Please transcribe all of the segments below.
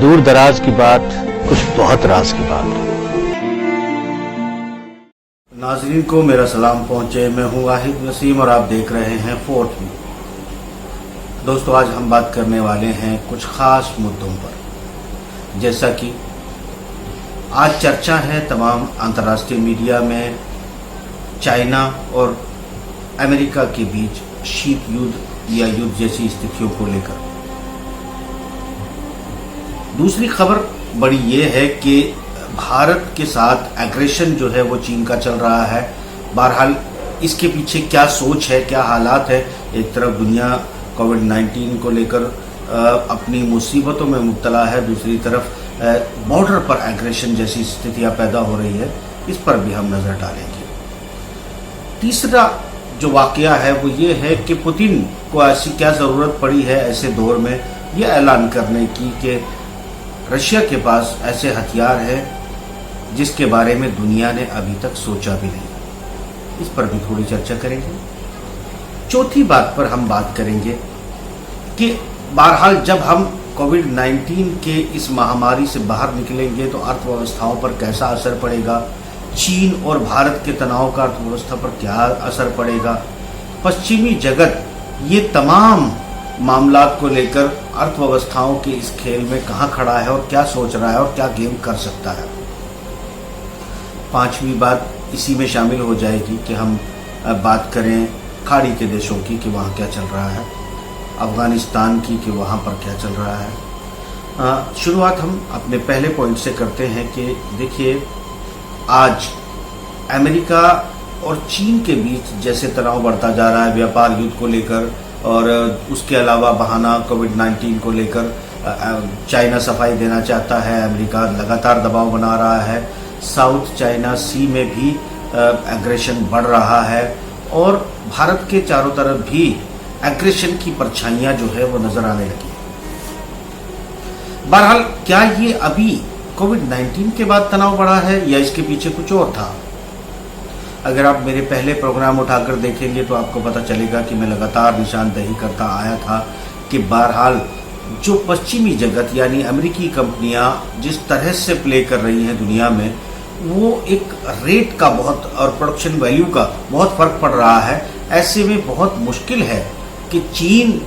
दूर दराज की बात, कुछ बहुत राज की बात। नाजरीन को मेरा सलाम पहुंचे। मैं हूं वाहिद वसीम और आप देख रहे हैं फोर्थ व्यू। दोस्तों, आज हम बात करने वाले हैं कुछ खास मुद्दों पर। जैसा कि आज चर्चा है तमाम अंतर्राष्ट्रीय मीडिया में चाइना और अमेरिका के बीच शीत युद्ध या युद्ध जैसी स्थितियों को लेकर। दूसरी खबर बड़ी ये है कि भारत के साथ एग्रेशन जो है वो चीन का चल रहा है। बहरहाल इसके पीछे क्या सोच है, क्या हालात है। एक तरफ दुनिया कोविड-19 को लेकर अपनी मुसीबतों में मुब्तला है, दूसरी तरफ बॉर्डर पर एग्रेशन जैसी स्थितियां पैदा हो रही है। इस पर भी हम नजर डालेंगे। तीसरा जो वाकया है वो ये है कि पुतिन को ऐसी क्या जरूरत पड़ी है ऐसे दौर में ये ऐलान करने की कि रशिया के पास ऐसे हथियार हैं जिसके बारे में दुनिया ने अभी तक सोचा भी नहीं। इस पर भी थोड़ी चर्चा करेंगे। चौथी बात पर हम बात करेंगे कि बहरहाल जब हम कोविड-19 के इस महामारी से बाहर निकलेंगे तो अर्थव्यवस्थाओं पर कैसा असर पड़ेगा, चीन और भारत के तनाव का अर्थव्यवस्था पर क्या असर पड़ेगा, पश्चिमी जगत ये तमाम मामलात को लेकर अर्थव्यवस्थाओं के इस खेल में कहां खड़ा है और क्या सोच रहा है और क्या गेम कर सकता है। पांचवी बात इसी में शामिल हो जाएगी कि हम बात करें खाड़ी के देशों की कि वहां क्या चल रहा है, अफगानिस्तान की कि वहां पर क्या चल रहा है। शुरुआत हम अपने पहले पॉइंट से करते हैं कि देखिए, आज अमेरिका और चीन के बीच जैसे तनाव बढ़ता जा रहा है व्यापार युद्ध को लेकर, और उसके अलावा बहाना कोविड-19 को लेकर चाइना सफाई देना चाहता है, अमेरिका लगातार दबाव बना रहा है, साउथ चाइना सी में भी एग्रेशन बढ़ रहा है और भारत के चारों तरफ भी एग्रेशन की परछाइयां जो है वो नजर आने लगी। बहरहाल क्या ये अभी कोविड-19 के बाद तनाव बढ़ा है या इसके पीछे कुछ और था? अगर आप मेरे पहले प्रोग्राम उठाकर देखेंगे तो आपको पता चलेगा कि मैं लगातार निशानदेही करता आया था कि बहरहाल जो पश्चिमी जगत यानी अमेरिकी कंपनियां जिस तरह से प्ले कर रही हैं दुनिया में, वो एक रेट का बहुत और प्रोडक्शन वैल्यू का बहुत फर्क पड़ रहा है। ऐसे में बहुत मुश्किल है कि चीन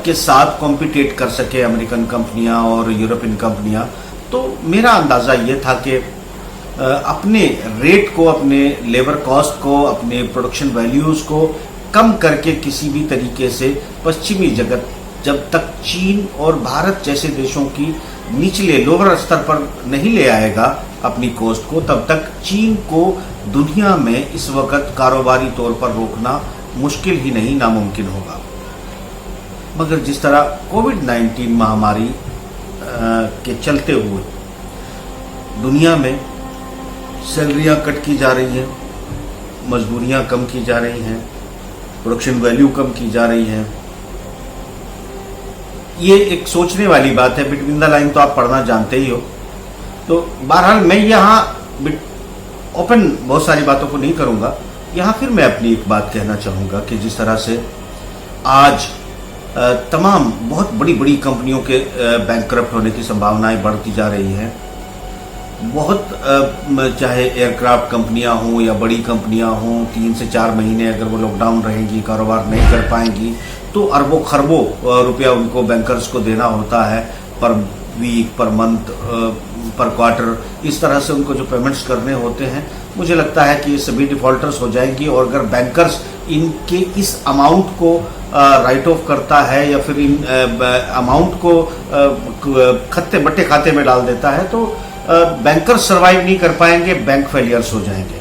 के साथ कॉम्पिटिट कर सके अमेरिकन कंपनियां और यूरोपियन कंपनियां। तो मेरा अंदाजा ये था कि अपने रेट को, अपने लेबर कॉस्ट को, अपने प्रोडक्शन वैल्यूज को कम करके किसी भी तरीके से पश्चिमी जगत जब तक चीन और भारत जैसे देशों की निचले लोअर स्तर पर नहीं ले आएगा अपनी कॉस्ट को, तब तक चीन को दुनिया में इस वक्त कारोबारी तौर पर रोकना मुश्किल ही नहीं, नामुमकिन होगा। मगर जिस तरह कोविड-19 महामारी के चलते हुए दुनिया में सैलरियां कट की जा रही हैं, मजदूरियां कम की जा रही हैं, प्रोडक्शन वैल्यू कम की जा रही है, ये एक सोचने वाली बात है। बिटवीन द लाइन तो आप पढ़ना जानते ही हो। तो बहरहाल मैं यहाँ ओपन बहुत सारी बातों को नहीं करूंगा। यहाँ फिर मैं अपनी एक बात कहना चाहूँगा कि जिस तरह से आज तमाम बहुत बड़ी बड़ी कंपनियों के बैंकक्रप्ट होने की संभावनाएं बढ़ती जा रही हैं। बहुत चाहे एयरक्राफ्ट कंपनियां हों या बड़ी कंपनियां हों, 3 से 4 महीने अगर वो लॉकडाउन रहेंगी, कारोबार नहीं कर पाएंगी, तो अरबों खरबों रुपया उनको बैंकर्स को देना होता है पर वीक, पर मंथ, पर क्वार्टर। इस तरह से उनको जो पेमेंट्स करने होते हैं, मुझे लगता है कि ये सभी डिफॉल्टर्स हो जाएंगी। और अगर बैंकर्स इनके इस अमाउंट को राइट ऑफ करता है या फिर इन अमाउंट को बट्टे खाते में डाल देता है, तो बैंकर सर्वाइव नहीं कर पाएंगे, बैंक फेलियर्स हो जाएंगे।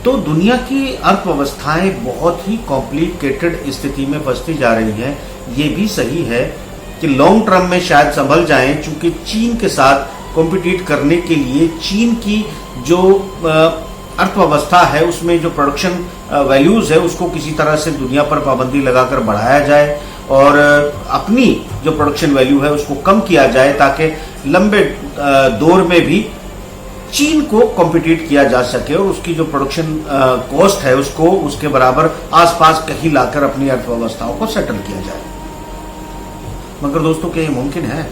तो दुनिया की अर्थव्यवस्थाएं बहुत ही कॉम्प्लिकेटेड स्थिति में फंसती जा रही हैं। ये भी सही है कि लॉन्ग टर्म में शायद संभल जाएं, चूंकि चीन के साथ कॉम्पिटिट करने के लिए चीन की जो अर्थव्यवस्था है उसमें जो प्रोडक्शन वैल्यूज है उसको किसी तरह से दुनिया पर पाबंदी लगाकर बढ़ाया जाए और अपनी जो प्रोडक्शन वैल्यू है उसको कम किया जाए, ताकि लंबे दौर में भी चीन को कॉम्पिटिट किया जा सके और उसकी जो प्रोडक्शन कॉस्ट है उसको उसके बराबर आसपास कहीं लाकर अपनी अर्थव्यवस्थाओं को सेटल किया जाए। मगर दोस्तों, क्या ये मुमकिन है?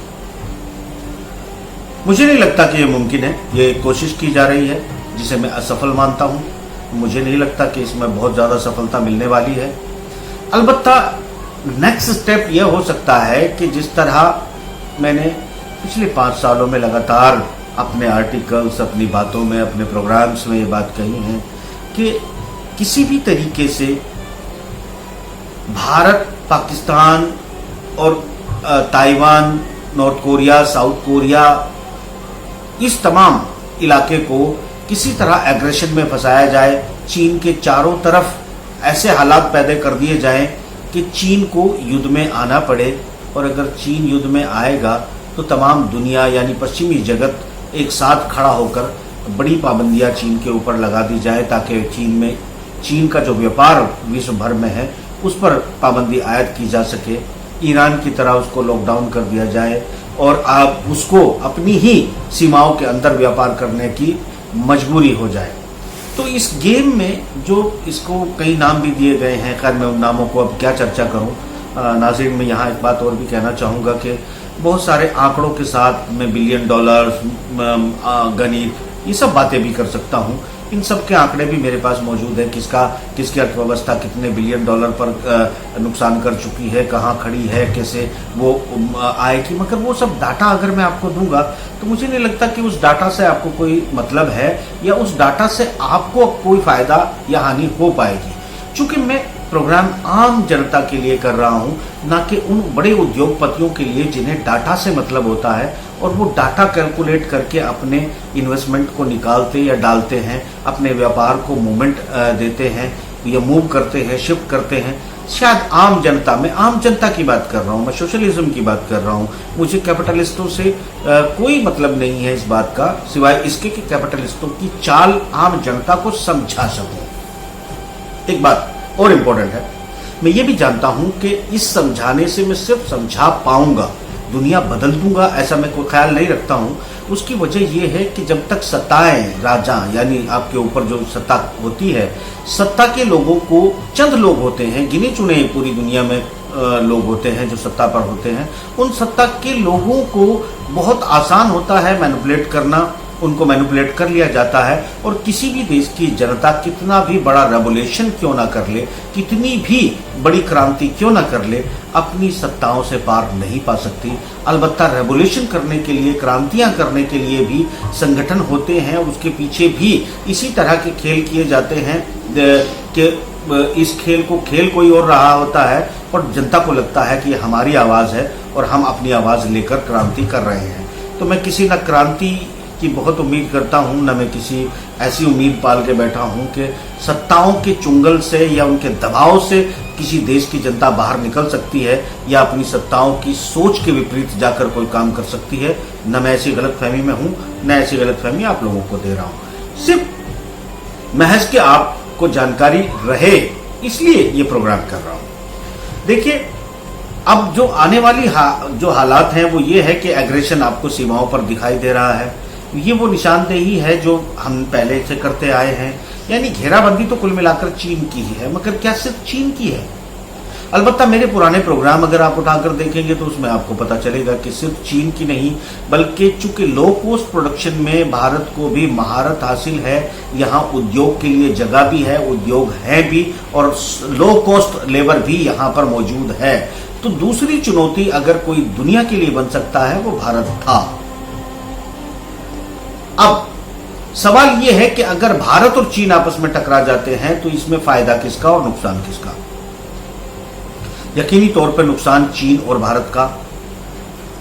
मुझे नहीं लगता कि ये मुमकिन है। ये कोशिश की जा रही है जिसे मैं असफल मानता हूँ। मुझे नहीं लगता कि इसमें बहुत ज़्यादा सफलता मिलने वाली है। अलबत्ता नेक्स्ट स्टेप यह हो सकता है कि जिस तरह मैंने पिछले 5 सालों में लगातार अपने आर्टिकल्स, अपनी बातों में, अपने प्रोग्राम्स में ये बात कही है कि किसी भी तरीके से भारत, पाकिस्तान और Taiwan, north Korea, south Korea, इस तमाम इलाके को किसी तरह एग्रेशन में फंसाया जाए। चीन के चारों तरफ ऐसे हालात पैदा कर दिए जाएं कि चीन को युद्ध में आना पड़े, और अगर चीन युद्ध में आएगा तो तमाम दुनिया यानी पश्चिमी जगत एक साथ खड़ा होकर बड़ी पाबंदियां चीन के ऊपर लगा दी जाए, ताकि चीन का जो व्यापार विश्व भर में है उस पर पाबंदी आयद की जा सके। ईरान की तरह उसको लॉकडाउन कर दिया जाए और आप उसको अपनी ही सीमाओं के अंदर व्यापार करने की मजबूरी हो जाए। तो इस गेम में जो इसको कई नाम भी दिए गए हैं, खैर मैं उन नामों को अब क्या चर्चा करूं। नाज़रीन, मैं यहाँ एक बात और भी कहना चाहूँगा कि बहुत सारे आंकड़ों के साथ मैं बिलियन डॉलर्स, गणित, ये सब बातें भी कर सकता हूँ। इन सब के आंकड़े भी मेरे पास मौजूद है, किसकी अर्थव्यवस्था कितने बिलियन डॉलर पर नुकसान कर चुकी है, कहाँ खड़ी है, कैसे वो आएगी। मगर वो सब डाटा अगर मैं आपको दूंगा तो मुझे नहीं लगता कि उस डाटा से आपको कोई मतलब है या उस डाटा से आपको कोई फायदा या हानि हो पाएगी। चूंकि मैं प्रोग्राम आम जनता के लिए कर रहा हूं, ना कि उन बड़े उद्योगपतियों के लिए जिन्हें डाटा से मतलब होता है और वो डाटा कैलकुलेट करके अपने इन्वेस्टमेंट को निकालते या डालते हैं, अपने व्यापार को मूवमेंट देते हैं या मूव करते हैं, शिफ्ट करते हैं। शायद आम जनता, मैं आम जनता की बात कर रहा हूँ, मैं सोशलिज्म की बात कर रहा हूँ। मुझे कैपिटलिस्टों से कोई मतलब नहीं है इस बात का, सिवाय इसके कि कैपिटलिस्टों की चाल आम जनता को समझा सकूं। एक बात और इम्पोर्टेंट है, मैं ये भी जानता हूं कि इस समझाने से मैं सिर्फ समझा पाऊंगा, दुनिया बदल दूंगा ऐसा मैं कोई ख्याल नहीं रखता हूं। उसकी वजह यह है कि जब तक सत्ताएं, राजा यानी आपके ऊपर जो सत्ता होती है, सत्ता के लोगों को, चंद लोग होते हैं, गिने चुने पूरी दुनिया में लोग होते हैं जो सत्ता पर होते हैं, उन सत्ता के लोगों को बहुत आसान होता है मैनिपुलेट करना, उनको मैनिपुलेट कर लिया जाता है। और किसी भी देश की जनता कितना भी बड़ा रेवोल्यूशन क्यों ना कर ले, कितनी भी बड़ी क्रांति क्यों ना कर ले, अपनी सत्ताओं से पार नहीं पा सकती। अलबत्ता रेवोल्यूशन करने के लिए, क्रांतियां करने के लिए भी संगठन होते हैं, उसके पीछे भी इसी तरह के खेल किए जाते हैं कि इस खेल कोई और रहा होता है और जनता को लगता है कि ये हमारी आवाज़ है और हम अपनी आवाज़ लेकर क्रांति कर रहे हैं। तो मैं किसी न क्रांति की बहुत उम्मीद करता हूं, न मैं किसी ऐसी उम्मीद पाल के बैठा हूं कि सत्ताओं के चुंगल से या उनके दबाव से किसी देश की जनता बाहर निकल सकती है या अपनी सत्ताओं की सोच के विपरीत जाकर कोई काम कर सकती है। न मैं ऐसी गलतफहमी में हूं, न ऐसी गलतफहमी आप लोगों को दे रहा हूं। सिर्फ महज के आपको जानकारी रहे इसलिए ये प्रोग्राम कर रहा हूं। देखिए, अब जो आने वाली जो हालात हैं वो ये है कि एग्रेशन आपको सीमाओं पर दिखाई दे रहा है। ये वो निशानदेही है जो हम पहले से करते आए हैं, यानी घेराबंदी तो कुल मिलाकर चीन की ही है, मगर क्या सिर्फ चीन की है? अलबत्ता मेरे पुराने प्रोग्राम अगर आप उठाकर देखेंगे तो उसमें आपको पता चलेगा कि सिर्फ चीन की नहीं, बल्कि चूंकि लो कॉस्ट प्रोडक्शन में भारत को भी महारत हासिल है, यहाँ उद्योग के लिए जगह भी है, उद्योग है भी, और लो कॉस्ट लेबर भी यहाँ पर मौजूद है। तो दूसरी चुनौती अगर कोई दुनिया के लिए बन सकता है वो भारत था। अब सवाल यह है कि अगर भारत और चीन आपस में टकरा जाते हैं तो इसमें फायदा किसका और नुकसान किसका? यकीनी तौर पर नुकसान चीन और भारत का,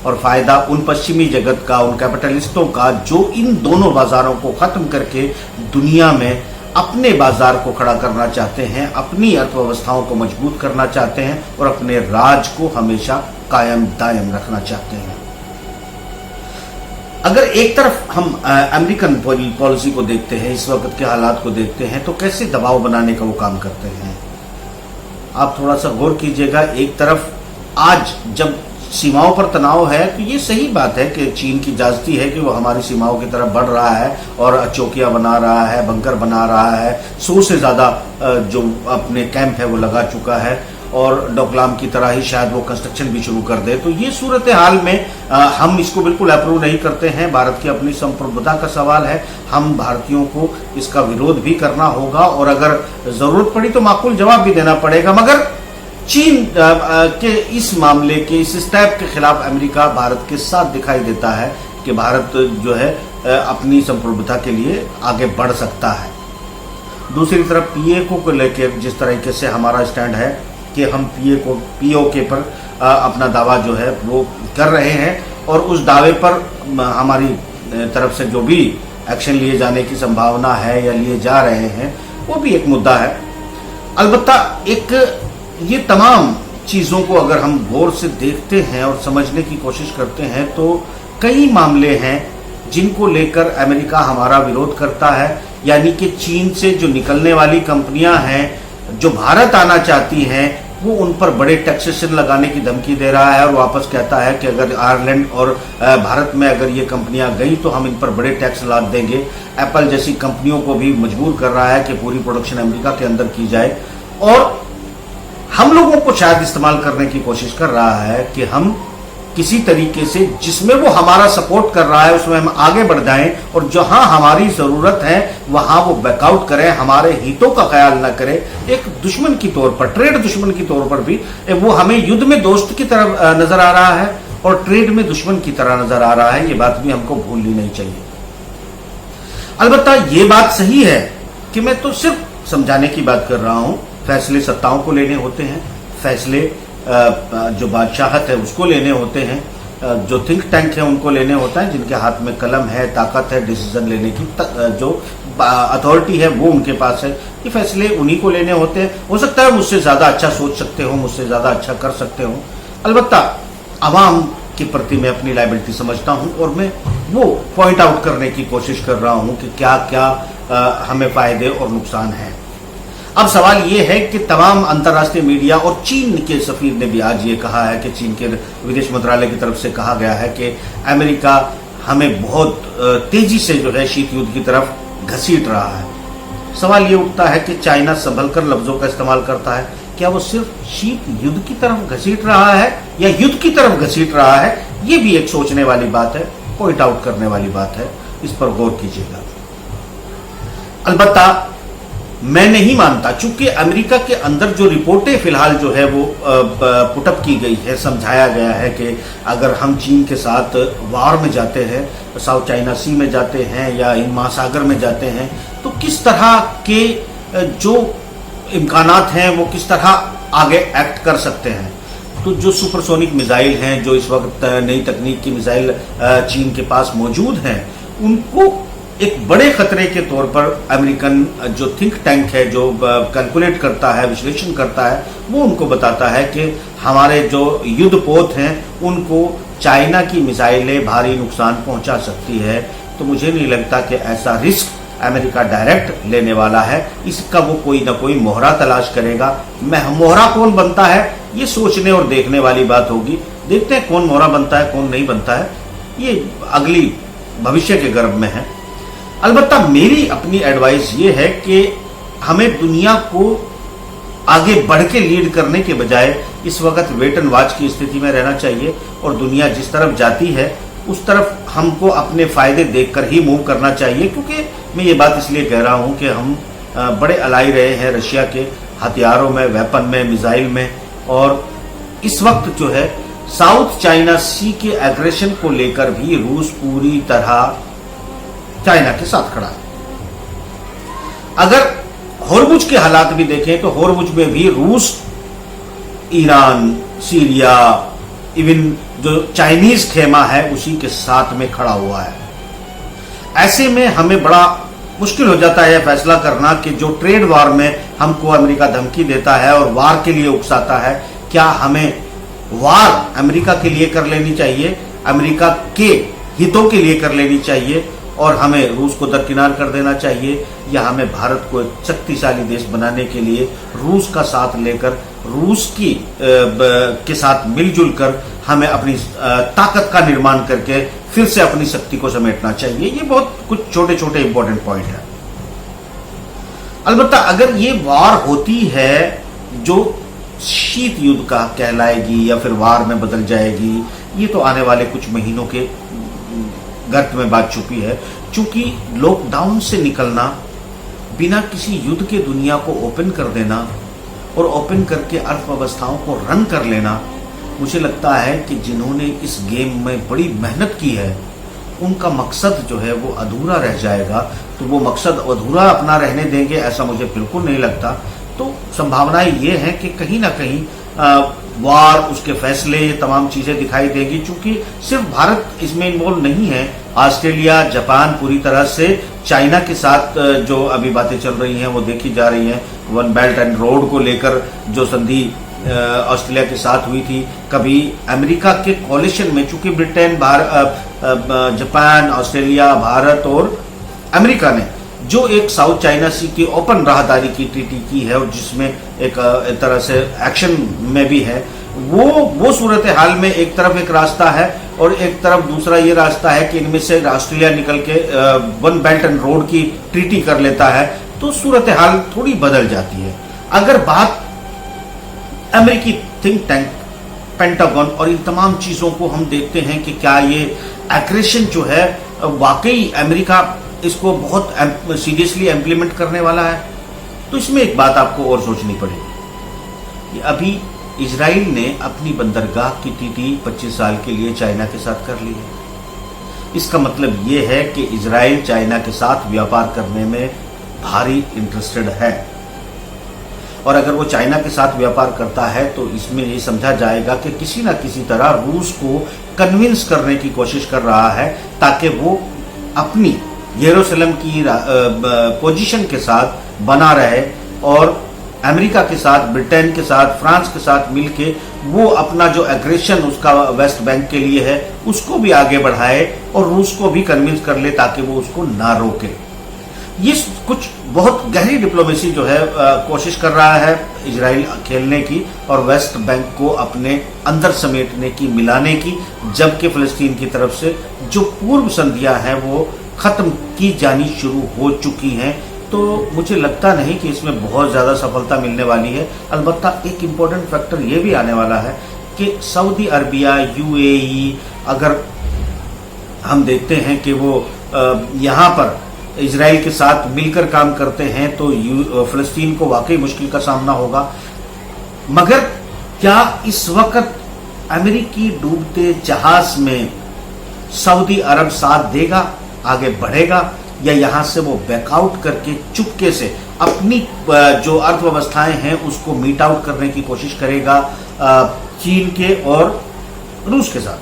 और फायदा उन पश्चिमी जगत का, उन कैपिटलिस्टों का जो इन दोनों बाजारों को खत्म करके दुनिया में अपने बाजार को खड़ा करना चाहते हैं, अपनी अर्थव्यवस्थाओं को मजबूत करना चाहते हैं और अपने राज को हमेशा कायम दायम रखना चाहते हैं। अगर एक तरफ हम अमेरिकन पॉलिसी को देखते हैं, इस वक्त के हालात को देखते हैं, तो कैसे दबाव बनाने का वो काम करते हैं, आप थोड़ा सा गौर कीजिएगा। एक तरफ आज जब सीमाओं पर तनाव है तो ये सही बात है कि चीन की जाजती है कि वो हमारी सीमाओं की तरफ बढ़ रहा है और चौकियां बना रहा है, बंकर बना रहा है, 100 से ज्यादा जो अपने कैंप है वो लगा चुका है और डोकलाम की तरह ही शायद वो कंस्ट्रक्शन भी शुरू कर दे। तो ये सूरत हाल में हम इसको बिल्कुल अप्रूव नहीं करते हैं। भारत की अपनी संप्रभुता का सवाल है, हम भारतीयों को इसका विरोध भी करना होगा और अगर जरूरत पड़ी तो माकूल जवाब भी देना पड़ेगा। मगर चीन के इस मामले के इस स्टेप के खिलाफ अमेरिका भारत के साथ दिखाई देता है कि भारत जो है अपनी संप्रभुता के लिए आगे बढ़ सकता है। दूसरी तरफ पीओके को लेकर जिस तरीके से हमारा स्टैंड है कि हम पीओके पर अपना दावा जो है वो कर रहे हैं और उस दावे पर हमारी तरफ से जो भी एक्शन लिए जाने की संभावना है या लिए जा रहे हैं वो भी एक मुद्दा है। अलबत्ता एक ये तमाम चीज़ों को अगर हम गौर से देखते हैं और समझने की कोशिश करते हैं तो कई मामले हैं जिनको लेकर अमेरिका हमारा विरोध करता है। यानी कि चीन से जो निकलने वाली कंपनियां हैं जो भारत आना चाहती हैं वो उन पर बड़े टैक्सेशन लगाने की धमकी दे रहा है और वापस कहता है कि अगर आयरलैंड और भारत में अगर ये कंपनियां गई तो हम इन पर बड़े टैक्स लाद देंगे। एप्पल जैसी कंपनियों को भी मजबूर कर रहा है कि पूरी प्रोडक्शन अमेरिका के अंदर की जाए और हम लोगों को शायद इस्तेमाल करने की कोशिश कर रहा है कि हम किसी तरीके से जिसमें वो हमारा सपोर्ट कर रहा है उसमें हम आगे बढ़ जाएं और जहां हमारी जरूरत है वहां वो बैकआउट करें, हमारे हितों का ख्याल न करें। एक दुश्मन की तौर पर, ट्रेड दुश्मन की तौर पर भी वो हमें युद्ध में दोस्त की तरह नजर आ रहा है और ट्रेड में दुश्मन की तरह नजर आ रहा है। ये बात भी हमको भूलनी नहीं चाहिए। अलबत्ता ये बात सही है कि मैं तो सिर्फ समझाने की बात कर रहा हूं। फैसले सत्ताओं को लेने होते हैं, फैसले जो बादशाहत है उसको लेने होते हैं, जो थिंक टैंक है उनको लेने होता है, जिनके हाथ में कलम है, ताकत है, डिसीजन लेने की जो अथॉरिटी है वो उनके पास है। ये फैसले उन्हीं को लेने होते हैं। हो सकता है मुझसे ज्यादा अच्छा सोच सकते हो, मुझसे ज्यादा अच्छा कर सकते हो। अलबत्ता आवाम के प्रति मैं अपनी लायबिलिटी समझता हूं और मैं वो पॉइंट आउट करने की कोशिश कर रहा हूं कि क्या क्या हमें फायदे और नुकसान है। अब सवाल ये है कि तमाम अंतर्राष्ट्रीय मीडिया और चीन के सफीर ने भी आज ये कहा है कि चीन के विदेश मंत्रालय की तरफ से कहा गया है कि अमेरिका हमें बहुत तेजी से जो है शीत युद्ध की तरफ घसीट रहा है। सवाल ये उठता है कि चाइना संभल कर लफ्जों का इस्तेमाल करता है, क्या वो सिर्फ शीत युद्ध की तरफ घसीट रहा है या युद्ध की तरफ घसीट रहा है? ये भी एक सोचने वाली बात है, पॉइंट आउट करने वाली बात है, इस पर गौर कीजिएगा। अलबत्ता मैं नहीं मानता, चूंकि अमेरिका के अंदर जो रिपोर्टें फिलहाल जो है वो पुटअप की गई है, समझाया गया है कि अगर हम चीन के साथ वार में जाते हैं, साउथ चाइना सी में जाते हैं या हिंद महासागर में जाते हैं तो किस तरह के जो इम्कानात हैं वो किस तरह आगे एक्ट कर सकते हैं। तो जो सुपरसोनिक मिसाइल हैं, जो इस वक्त नई तकनीक की मिसाइल चीन के पास मौजूद हैं, उनको एक बड़े खतरे के तौर पर अमेरिकन जो थिंक टैंक है, जो कैलकुलेट करता है, विश्लेषण करता है, वो उनको बताता है कि हमारे जो युद्धपोत हैं उनको चाइना की मिसाइलें भारी नुकसान पहुंचा सकती है। तो मुझे नहीं लगता कि ऐसा रिस्क अमेरिका डायरेक्ट लेने वाला है। इसका वो कोई ना कोई मोहरा तलाश करेगा। मोहरा कौन बनता है ये सोचने और देखने वाली बात होगी। देखते हैं कौन मोहरा बनता है, कौन नहीं बनता है, ये अगली भविष्य के गर्भ में है। अलबत्ता मेरी अपनी एडवाइस ये है कि हमें दुनिया को आगे बढ़ के लीड करने के बजाय इस वक्त वेट एंड वॉच की स्थिति में रहना चाहिए और दुनिया जिस तरफ जाती है उस तरफ हमको अपने फायदे देखकर ही मूव करना चाहिए। क्योंकि मैं ये बात इसलिए कह रहा हूं कि हम बड़े अलाई रहे हैं रशिया के हथियारों में, वेपन में, मिसाइल में, और इस वक्त जो है साउथ चाइना सी के एग्रेशन को लेकर भी रूस पूरी तरह चाइना के साथ खड़ा है। अगर होर्मुज के हालात भी देखें तो होर्मुज में भी रूस, ईरान, सीरिया, इवन जो चाइनीज खेमा है उसी के साथ में खड़ा हुआ है। ऐसे में हमें बड़ा मुश्किल हो जाता है फैसला करना कि जो ट्रेड वार में हमको अमेरिका धमकी देता है और वार के लिए उकसाता है, क्या हमें वार अमेरिका के लिए कर लेनी चाहिए, अमेरिका के हितों के लिए कर लेनी चाहिए और हमें रूस को दरकिनार कर देना चाहिए, या हमें भारत को एक शक्तिशाली देश बनाने के लिए रूस का साथ लेकर, रूस की के साथ मिलजुल कर हमें अपनी ताकत का निर्माण करके फिर से अपनी शक्ति को समेटना चाहिए। ये बहुत कुछ छोटे छोटे इंपॉर्टेंट पॉइंट है। अलबत्ता अगर ये वार होती है जो शीत युद्ध का कहलाएगी या फिर वार में बदल जाएगी, ये तो आने वाले कुछ महीनों के गर्त में बात छुपी है। चूंकि लॉकडाउन से निकलना, बिना किसी युद्ध के दुनिया को ओपन कर देना और ओपन करके अर्थव्यवस्थाओं को रन कर लेना, मुझे लगता है कि जिन्होंने इस गेम में बड़ी मेहनत की है उनका मकसद जो है वो अधूरा रह जाएगा। तो वो मकसद अधूरा अपना रहने देंगे ऐसा मुझे बिल्कुल नहीं लगता। तो संभावनाएं ये हैं कि कहीं ना कहीं वार, उसके फैसले, ये तमाम चीजें दिखाई देंगी। चूंकि सिर्फ भारत इसमें इन्वॉल्व नहीं है, ऑस्ट्रेलिया, जापान पूरी तरह से, चाइना के साथ जो अभी बातें चल रही हैं वो देखी जा रही हैं। वन बेल्ट एंड रोड को लेकर जो संधि ऑस्ट्रेलिया के साथ हुई थी, कभी अमेरिका के कोलिशन में, चूंकि ब्रिटेन, जापान, ऑस्ट्रेलिया, भारत और अमेरिका ने जो एक साउथ चाइना सी की ओपन राहदारी की ट्रीटी की है और जिसमें एक तरह से एक्शन में भी है, वो सूरत हाल में एक तरफ एक रास्ता है और एक तरफ दूसरा ये रास्ता है कि इनमें से ऑस्ट्रेलिया निकल के वन बेल्ट एंड रोड की ट्रीटी कर लेता है, तो सूरत हाल थोड़ी बदल जाती है। अगर बात अमेरिकी थिंक टैंक, पेंटागन और इन तमाम चीजों को हम देखते हैं कि क्या ये एग्रेशन जो है वाकई अमेरिका इसको बहुत सीरियसली इम्प्लीमेंट करने वाला है, तो इसमें एक बात आपको और सोचनी पड़ेगी कि अभी इजराइल ने अपनी बंदरगाह की टीटी 25 साल के लिए चाइना के साथ कर ली है। इसका मतलब ये है कि इजराइल चाइना के साथ व्यापार करने में भारी इंटरेस्टेड है और अगर वो चाइना के साथ व्यापार करता है तो इसमें ये समझा जाएगा कि किसी न किसी तरह रूस को कन्विंस करने की कोशिश कर रहा है ताकि वो अपनी यरूशलेम की पोजीशन के साथ बना रहे और अमेरिका के साथ, ब्रिटेन के साथ, फ्रांस के साथ मिलके वो अपना जो एग्रेशन उसका वेस्ट बैंक के लिए है उसको भी आगे बढ़ाए और रूस को भी कन्विंस कर ले ताकि वो उसको ना रोके। ये कुछ बहुत गहरी डिप्लोमेसी जो है कोशिश कर रहा है इजराइल खेलने की और वेस्ट बैंक को अपने अंदर समेटने की, मिलाने की, जबकि फिलिस्तीन की तरफ से जो पूर्व संधियां हैं वो खत्म की जानी शुरू हो चुकी हैं। तो मुझे लगता नहीं कि इसमें बहुत ज्यादा सफलता मिलने वाली है। अलबत्ता एक इम्पोर्टेंट फैक्टर ये भी आने वाला है कि सऊदी अरबिया, यूएई, अगर हम देखते हैं कि वो यहाँ पर इजराइल के साथ मिलकर काम करते हैं तो फिलिस्तीन को वाकई मुश्किल का सामना होगा। मगर क्या इस वक्त अमेरिकी डूबते जहाज में सऊदी अरब साथ देगा, आगे बढ़ेगा, या यहां से वो बैकआउट करके चुपके से अपनी जो अर्थव्यवस्थाएं हैं उसको मीट आउट करने की कोशिश करेगा चीन के और रूस के साथ?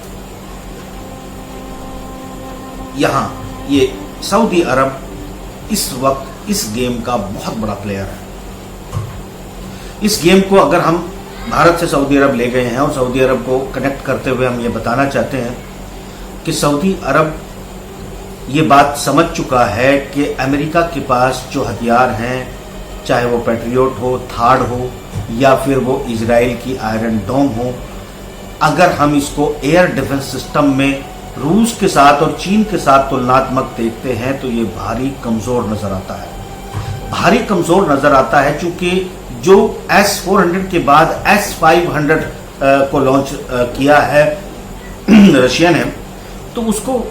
यहां ये सऊदी अरब इस वक्त इस गेम का बहुत बड़ा प्लेयर है। इस गेम को अगर हम भारत से सऊदी अरब ले गए हैं और सऊदी अरब को कनेक्ट करते हुए हम ये बताना चाहते हैं कि सऊदी अरब ये बात समझ चुका है कि अमेरिका के पास जो हथियार हैं, चाहे वो पैट्रियोट हो, थार्ड हो या फिर वो इजराइल की आयरन डोम हो, अगर हम इसको एयर डिफेंस सिस्टम में रूस के साथ और चीन के साथ तुलनात्मक देखते हैं तो ये भारी कमजोर नजर आता है। भारी कमजोर नजर आता है क्योंकि जो S-400 के बाद S-500 को लॉन्च किया है रशिया ने, तो उसको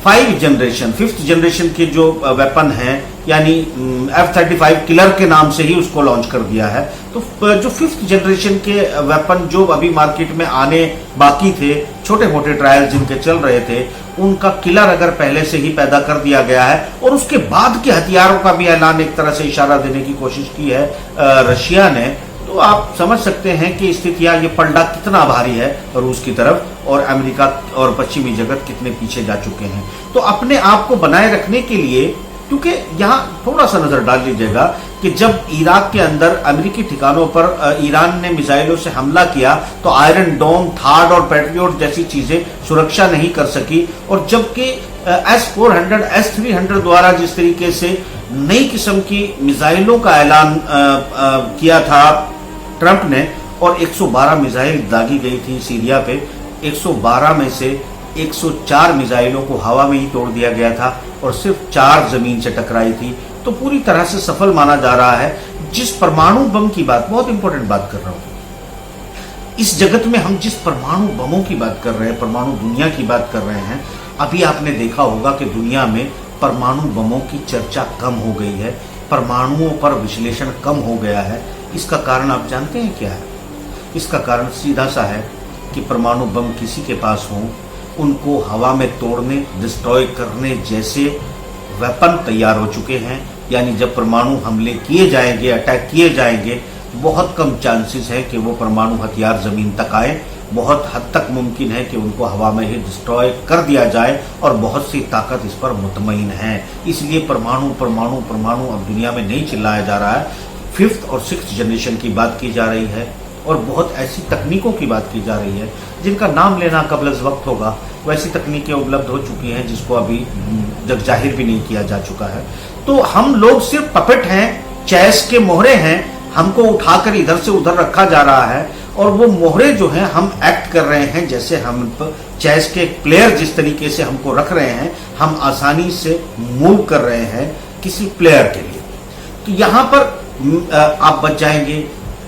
5th जनरेशन के जो वेपन हैं, यानी F-35 किलर के नाम से ही उसको लॉन्च कर दिया है। तो जो 5th जनरेशन के वेपन जो अभी मार्केट में आने बाकी थे, छोटे मोटे ट्रायल जिनके चल रहे थे, उनका किलर अगर पहले से ही पैदा कर दिया गया है और उसके बाद के हथियारों का भी ऐलान एक तरह से इशारा देने की कोशिश की है रशिया ने, तो आप समझ सकते हैं कि स्थितियां, ये पलड़ा कितना भारी है रूस की तरफ और अमेरिका और पश्चिमी जगत कितने पीछे जा चुके हैं। तो अपने आप को बनाए रखने के लिए, क्योंकि यहां थोड़ा सा नजर डाल लीजिएगा कि जब इराक के अंदर अमेरिकी ठिकानों पर ईरान ने मिसाइलों से हमला किया तो आयरन डोम, थार्ड और पैट्रियोट जैसी चीजें सुरक्षा नहीं कर सकी, और जबकि S-400, S-300 द्वारा जिस तरीके से नई किस्म की मिसाइलों का ऐलान किया था ट्रंप ने और 112 मिसाइल दागी गई थी सीरिया पे, 112 में से 104 मिसाइलों को हवा में ही तोड़ दिया गया था और सिर्फ 4 जमीन से टकराई थी, तो पूरी तरह से सफल माना जा रहा है। जिस परमाणु बम की बात, बहुत इंपॉर्टेंट बात कर रहा हूं, इस जगत में हम जिस परमाणु बमों की बात कर रहे हैं, परमाणु दुनिया की बात कर रहे हैं, अभी आपने देखा होगा कि दुनिया में परमाणु बमों की चर्चा कम हो गई है, परमाणुओं पर विश्लेषण कम हो गया है। इसका कारण आप जानते हैं क्या है? इसका कारण सीधा सा है कि परमाणु बम किसी के पास हो, उनको हवा में तोड़ने, डिस्ट्रॉय करने जैसे वेपन तैयार हो चुके हैं। यानी जब परमाणु हमले किए जाएंगे, अटैक किए जाएंगे, बहुत कम चांसेस है कि वो परमाणु हथियार जमीन तक आए। बहुत हद तक मुमकिन है कि उनको हवा में ही डिस्ट्रॉय कर दिया जाए और बहुत सी ताकत इस पर मुतमईन है। इसलिए परमाणु परमाणु परमाणु अब दुनिया में नहीं चिल्लाया जा रहा है। 5th और 6th जनरेशन की बात की जा रही है और बहुत ऐसी तकनीकों की बात की जा रही है जिनका नाम लेना कबल वक्त होगा। वैसी तकनीकें उपलब्ध हो चुकी हैं जिसको अभी जग जाहिर भी नहीं किया जा चुका है। तो हम लोग सिर्फ पपेट हैं, चेस के मोहरे हैं। हमको उठाकर इधर से उधर रखा जा रहा है और वो मोहरे जो हैं हम एक्ट कर रहे हैं जैसे हम चेस के प्लेयर जिस तरीके से हमको रख रहे हैं, हम आसानी से मूव कर रहे हैं किसी प्लेयर के लिए। तो यहां पर आप बच जाएंगे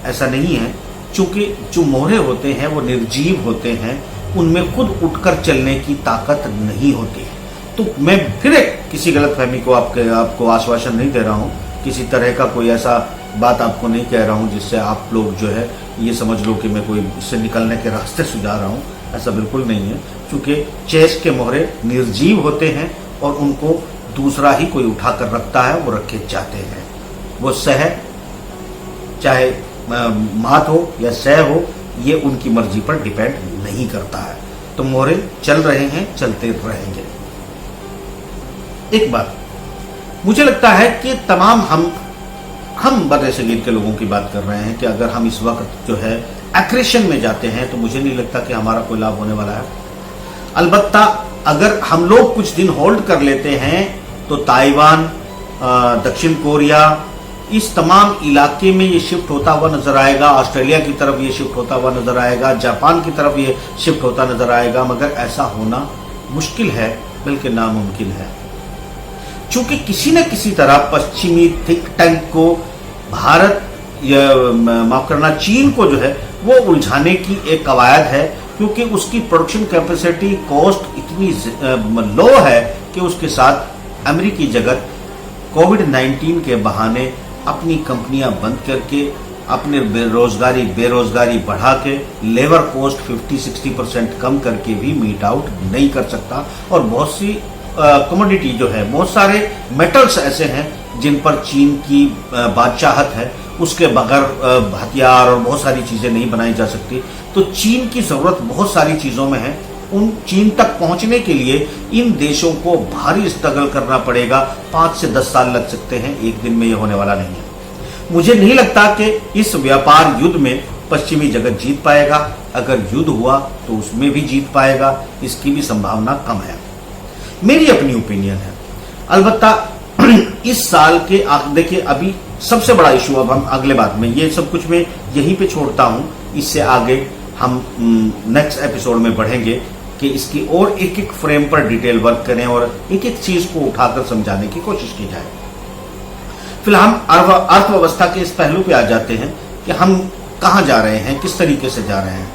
ऐसा नहीं है, क्योंकि जो मोहरे होते हैं वो निर्जीव होते हैं, उनमें खुद उठकर चलने की ताकत नहीं होती है। तो मैं फिर किसी गलतफहमी को आपको आश्वासन नहीं दे रहा हूं, किसी तरह का कोई ऐसा बात आपको नहीं कह रहा हूं जिससे आप लोग जो है ये समझ लो कि मैं कोई इससे निकलने के रास्ते सुझा रहा हूं। ऐसा बिल्कुल नहीं है, क्योंकि चेस के मोहरे निर्जीव होते हैं और उनको दूसरा ही कोई उठाकर रखता है, वो रखे जाते हैं। वो सह चाहे मात हो या सह हो, ये उनकी मर्जी पर डिपेंड नहीं करता है। तो मोहरे चल रहे हैं, चलते रहेंगे। एक बात मुझे लगता है कि तमाम हम बड़े सगीर के लोगों की बात कर रहे हैं कि अगर हम इस वक्त जो है एक्रेशन में जाते हैं तो मुझे नहीं लगता कि हमारा कोई लाभ होने वाला है। अलबत्ता अगर हम लोग कुछ दिन होल्ड कर लेते हैं तो ताइवान, दक्षिण कोरिया, इस तमाम इलाके में ये शिफ्ट होता हुआ नजर आएगा। ऑस्ट्रेलिया की तरफ ये शिफ्ट होता हुआ नजर आएगा, जापान की तरफ ये शिफ्ट होता नजर आएगा। मगर ऐसा होना मुश्किल है, बल्कि नामुमकिन है, क्योंकि किसी न किसी तरह पश्चिमी थिंक टैंक को भारत या माफ करना चीन को जो है वो उलझाने की एक कवायद है, क्योंकि उसकी प्रोडक्शन कैपेसिटी कॉस्ट इतनी लो है कि उसके साथ अमेरिकी जगत कोविड-19 के बहाने अपनी कंपनियां बंद करके, अपने बेरोजगारी बढ़ा के, लेबर कॉस्ट 50-60% कम करके भी मीट आउट नहीं कर सकता। और बहुत सी कमोडिटी जो है, बहुत सारे मेटल्स ऐसे हैं जिन पर चीन की बादशाहत है, उसके बगैर हथियार और बहुत सारी चीजें नहीं बनाई जा सकती। तो चीन की जरूरत बहुत सारी चीजों में है। उन चीन तक पहुंचने के लिए इन देशों को भारी स्ट्रगल करना पड़ेगा। 5 से 10 साल लग सकते हैं, एक दिन में ये होने वाला नहीं है। मुझे नहीं लगता कि इस व्यापार युद्ध में पश्चिमी जगत जीत पाएगा। अगर युद्ध हुआ तो उसमें भी जीत पाएगा, इसकी भी संभावना कम है, मेरी अपनी ओपिनियन है। अलबत्ता इस साल के देखिए अभी सबसे बड़ा इशू, अब हम अगले बात में ये सब कुछ मैं यहीं पे छोड़ता हूं, इससे आगे हम नेक्स्ट एपिसोड में बढ़ेंगे कि इसकी और एक एक फ्रेम पर डिटेल वर्क करें और एक एक चीज को उठाकर समझाने की कोशिश की जाए। फिलहाल हम अर्थव्यवस्था के इस पहलू पे आ जाते हैं कि हम कहां जा रहे हैं, किस तरीके से जा रहे हैं।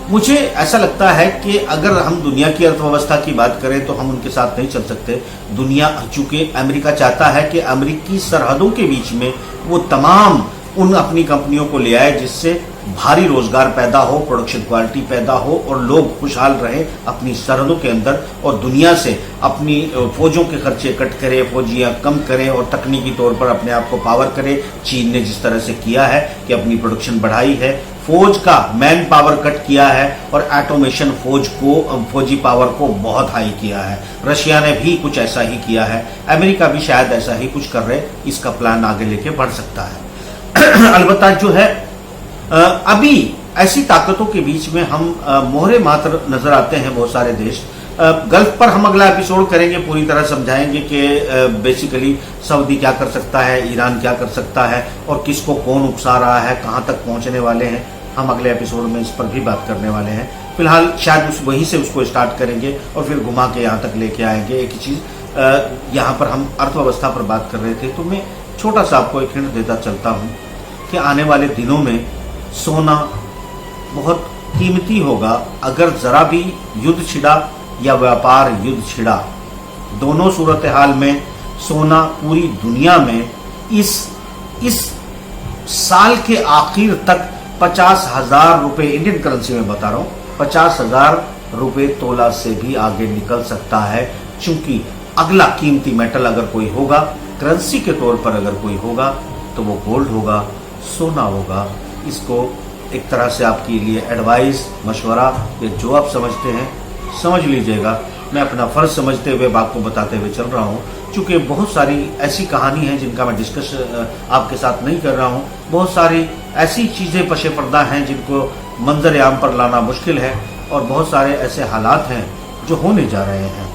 मुझे ऐसा लगता है कि अगर हम दुनिया की अर्थव्यवस्था की बात करें तो हम उनके साथ नहीं चल सकते। दुनिया, चूंकि अमेरिका चाहता है कि अमेरिकी सरहदों के बीच में वो तमाम उन अपनी कंपनियों को ले आए जिससे भारी रोजगार पैदा हो, प्रोडक्शन क्वालिटी पैदा हो और लोग खुशहाल रहे अपनी सरहदों के अंदर, और दुनिया से अपनी फौजों के खर्चे कट करे, फौजियां कम करें और तकनीकी तौर पर अपने आप को पावर करे। चीन ने जिस तरह से किया है कि अपनी प्रोडक्शन बढ़ाई है, फौज का मैन पावर कट किया है और ऑटोमेशन फौजी पावर को बहुत हाई किया है। रशिया ने भी कुछ ऐसा ही किया है, अमेरिका भी शायद ऐसा ही कुछ कर रहे, इसका प्लान आगे लेके बढ़ सकता है। अलबत्ता जो है अभी ऐसी ताकतों के बीच में हम मोहरे मात्र नजर आते हैं बहुत सारे देश। गल्फ पर हम अगला एपिसोड करेंगे, पूरी तरह समझाएंगे कि बेसिकली सऊदी क्या कर सकता है, ईरान क्या कर सकता है और किसको कौन उकसा रहा है, कहां तक पहुंचने वाले हैं। हम अगले एपिसोड में इस पर भी बात करने वाले हैं। फिलहाल शायद वहीं से उसको स्टार्ट करेंगे और फिर घुमा के यहाँ तक लेके आएंगे। एक ही चीज यहाँ पर हम अर्थव्यवस्था पर बात कर रहे थे, तो मैं छोटा सा आपको एक हिंट देता चलता हूँ कि आने वाले दिनों में सोना बहुत कीमती होगा अगर जरा भी युद्ध छिड़ा या व्यापार युद्ध छिड़ा। दोनों सूरत हाल में सोना पूरी दुनिया में इस साल के आखिर तक 50,000 रुपए, इंडियन करेंसी में बता रहा हूं, 50,000 रुपए तोला से भी आगे निकल सकता है। क्योंकि अगला कीमती मेटल अगर कोई होगा, करेंसी के तौर पर अगर कोई होगा, तो वो गोल्ड होगा, सोना होगा। इसको एक तरह से आपके लिए एडवाइस, मशवरा, या जो आप समझते हैं समझ लीजिएगा। मैं अपना फर्ज समझते हुए बात को बताते हुए चल रहा हूँ। चूंकि बहुत सारी ऐसी कहानी है जिनका मैं डिस्कस आपके साथ नहीं कर रहा हूँ। बहुत सारी ऐसी चीज़ें पशे पर्दा हैं जिनको मंजर आम पर लाना मुश्किल है, और बहुत सारे ऐसे हालात हैं जो होने जा रहे हैं।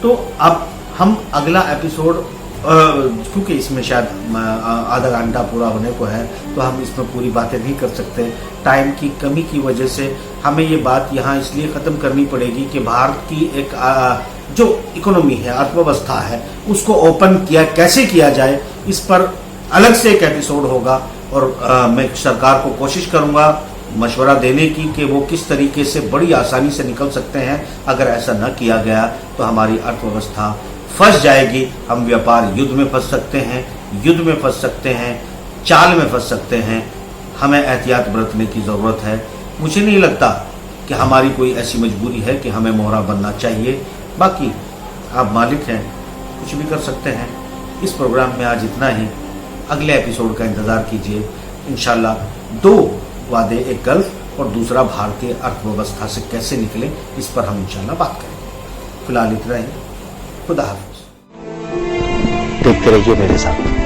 तो अब हम अगला एपिसोड, क्योंकि इसमें शायद आधा घंटा पूरा होने को है, तो हम इसमें पूरी बातें नहीं कर सकते। टाइम की कमी की वजह से हमें ये बात यहाँ इसलिए ख़त्म करनी पड़ेगी कि भारत की एक जो इकोनॉमी है, अर्थव्यवस्था है, उसको ओपन कैसे किया जाए, इस पर अलग से एक एपिसोड होगा। और मैं सरकार को कोशिश करूँगा मशवरा देने की कि वो किस तरीके से बड़ी आसानी से निकल सकते हैं। अगर ऐसा न किया गया तो हमारी अर्थव्यवस्था फंस जाएगी। हम व्यापार युद्ध में फंस सकते हैं, युद्ध में फंस सकते हैं, चाल में फंस सकते हैं। हमें एहतियात बरतने की ज़रूरत है। मुझे नहीं लगता कि हमारी कोई ऐसी मजबूरी है कि हमें मोहरा बनना चाहिए। बाकी आप मालिक हैं, कुछ भी कर सकते हैं। इस प्रोग्राम में आज इतना ही। अगले एपिसोड का इंतज़ार कीजिए। इंशाल्लाह 2 वादे, एक गल्फ और दूसरा भारतीय अर्थव्यवस्था से कैसे निकले, इस पर हम इंशाल्लाह बात करेंगे। फिलहाल इतना ही। खुदा हाफिज़। देखते रहिए मेरे साथ।